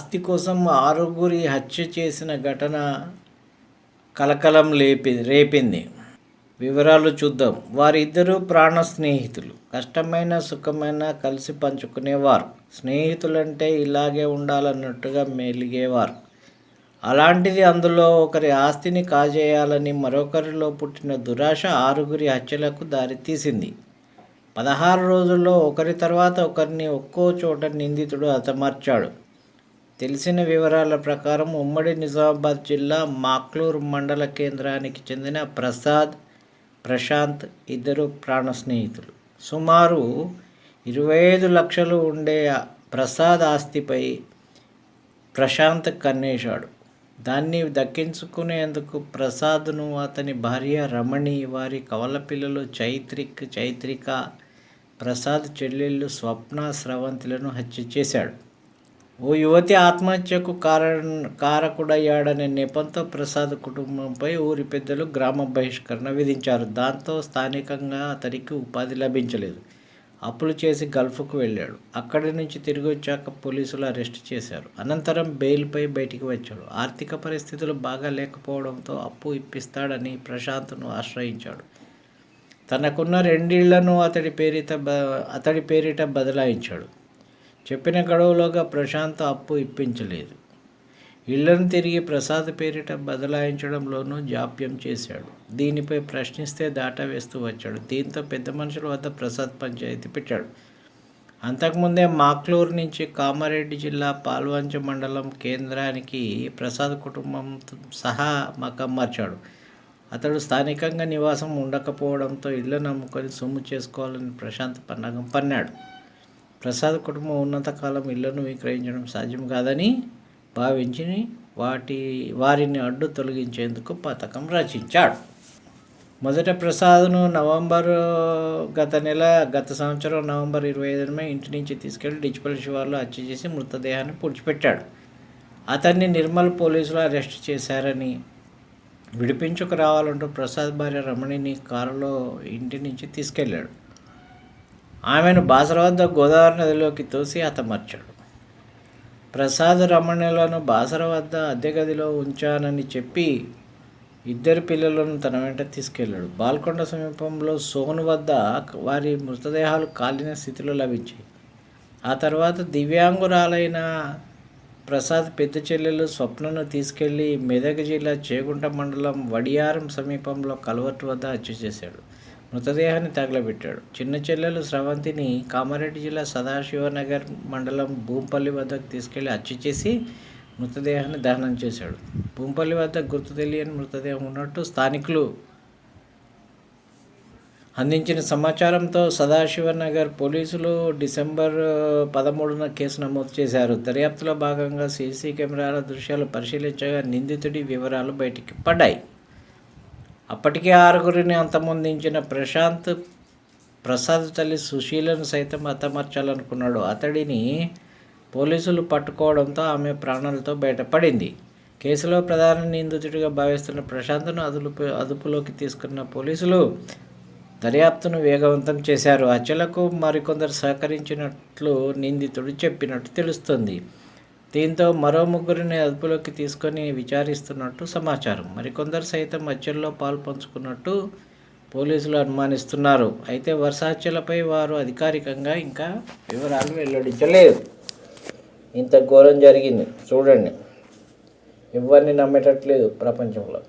ఆస్తి కోసం ఆరుగురి హత్య చేసిన ఘటన కలకలం రేపింది. వివరాలు చూద్దాం. వారిద్దరూ ప్రాణ స్నేహితులు. కష్టమైన సుఖమైన కలిసి పంచుకునేవారు. స్నేహితులంటే ఇలాగే ఉండాలన్నట్టుగా మెలిగేవారు. అలాంటిది అందులో ఒకరి ఆస్తిని కాజేయాలని మరొకరిలో పుట్టిన దురాశ ఆరుగురి హత్యలకు దారితీసింది. 16 రోజుల్లో ఒకరి తర్వాత ఒకరిని ఒక్కో చోట నిందితుడు హతమార్చాడు. తెలిసిన వివరాల ప్రకారం ఉమ్మడి నిజామాబాద్ జిల్లా మాక్లూర్ మండల కేంద్రానికి చెందిన ప్రశాంత్ ఇద్దరు ప్రాణ స్నేహితులు. సుమారు 25 లక్షలు ఉండే ప్రసాద్ ఆస్తిపై ప్రశాంత్ కన్నేశాడు. దాన్ని దక్కించుకునేందుకు ప్రసాద్ను, అతని భార్య రమణి, వారి కవల పిల్లలు చైత్రిక, ప్రసాద్ చెల్లెళ్ళు స్వప్న, స్రవంతిలను హత్య చేశాడు. ఓ యువతి ఆత్మహత్యకు కారకుడయ్యాడనే నెపంతో ప్రసాద్ కుటుంబంపై ఊరి పెద్దలు గ్రామ బహిష్కరణ విధించారు. దాంతో స్థానికంగా అతనికి ఉపాధి లభించలేదు. అప్పులు చేసి గల్ఫ్కు వెళ్ళాడు. అక్కడి నుంచి తిరిగి వచ్చాక పోలీసులు అరెస్టు చేశారు. అనంతరం బెయిల్పై బయటికి వచ్చాడు. ఆర్థిక పరిస్థితులు బాగా లేకపోవడంతో అప్పు ఇప్పిస్తాడని ప్రశాంత్ను ఆశ్రయించాడు. తనకున్న 2 ఇళ్లను అతడి పేరిట బదలాయించాడు. చెప్పిన గడువులోగా ప్రశాంత్ అప్పు ఇప్పించలేదు. ఇళ్లను తిరిగి ప్రసాద్ పేరిట బదలాయించడంలోనూ జాప్యం చేశాడు. దీనిపై ప్రశ్నిస్తే దాటా వేస్తూ వచ్చాడు. దీంతో పెద్ద మనుషుల వద్ద ప్రసాద్ పంచాయతీ పెట్టాడు. అంతకుముందే మాక్లూరు నుంచి కామారెడ్డి జిల్లా పాల్వంచ మండలం కేంద్రానికి ప్రసాద్ కుటుంబం సహా మకాం మార్చాడు. అతడు స్థానికంగా నివాసం ఉండకపోవడంతో ఇళ్లను అమ్ముకొని సొమ్ము చేసుకోవాలని ప్రశాంత్ పన్నాగం పన్నాడు. ప్రసాద్ కుటుంబం ఉన్నంతకాలం ఇళ్లను విక్రయించడం సాధ్యం కాదని భావించి వారిని అడ్డు తొలగించేందుకు పథకం రచించాడు. మొదట ప్రసాద్ను గత సంవత్సరం నవంబర్ 25న ఇంటి నుంచి తీసుకెళ్లి డిచ్పల్లి శివార్లో హత్య చేసి మృతదేహాన్ని పూడ్చిపెట్టాడు. అతన్ని నిర్మల్ పోలీసులు అరెస్టు చేశారని, విడిపించుకు రావాలంటూ ప్రసాద్ భార్య రమణిని కారులో ఇంటి నుంచి తీసుకెళ్లాడు. ఆమెను బాసర వద్ద గోదావరి నదిలోకి తోసి హతమార్చాడు. ప్రసాద్ రమణులను బాసర వద్ద అద్దె గదిలో ఉంచానని చెప్పి 2 పిల్లలను తన వెంట తీసుకెళ్లాడు. బాల్కొండ సమీపంలో సోను వద్ద వారి మృతదేహాలు కాలిన స్థితిలో లభించాయి. ఆ తర్వాత దివ్యాంగురాలైన ప్రసాద్ పెద్ద చెల్లెలు స్వప్నను తీసుకెళ్లి మెదక్ జిల్లా చేగుంట మండలం వడియారం సమీపంలో కల్వర్టు వద్ద హత్య చేశాడు. మృతదేహాన్ని తగలబెట్టాడు. చిన్న చెల్లెలు స్రవంతిని కామారెడ్డి జిల్లా సదాశివనగర్ మండలం భూంపల్లి వద్దకు తీసుకెళ్లి హత్య చేసి మృతదేహాన్ని దహనం చేశాడు. భూంపల్లి వద్ద గుర్తు తెలియని మృతదేహం ఉన్నట్టు స్థానికులు అందించిన సమాచారంతో సదాశివనగర్ పోలీసులు డిసెంబర్ 13న కేసు నమోదు చేశారు. దర్యాప్తులో భాగంగా సీసీ కెమెరాల దృశ్యాలు పరిశీలించగా నిందితుడి వివరాలు బయటికి పడ్డాయి. అప్పటికే 6గురిని అంతమొందించిన ప్రసాద్ తల్లి సుశీలను సైతం హతమార్చాలనుకున్నాడు. అతడిని పోలీసులు పట్టుకోవడంతో ఆమె ప్రాణాలతో బయటపడింది. కేసులో ప్రధాన నిందితుడిగా భావిస్తున్న ప్రశాంత్ను అదుపులోకి తీసుకున్న పోలీసులు దర్యాప్తును వేగవంతం చేశారు. హత్యలకు మరికొందరు సహకరించినట్లు నిందితుడు చెప్పినట్టు తెలుస్తోంది. దీంతో మరో 3గురిని అదుపులోకి తీసుకొని విచారిస్తున్నట్టు సమాచారం. మరికొందరు సైతం హత్యల్లో పాల్పంచుకున్నట్టు పోలీసులు అనుమానిస్తున్నారు. అయితే వరుస హత్యలపై వారు అధికారికంగా ఇంకా వివరాలు వెల్లడించలేదు. ఇంత ఘోరం జరిగింది చూడండి. ఎవరిని నమ్మేటట్లేదు ప్రపంచంలో.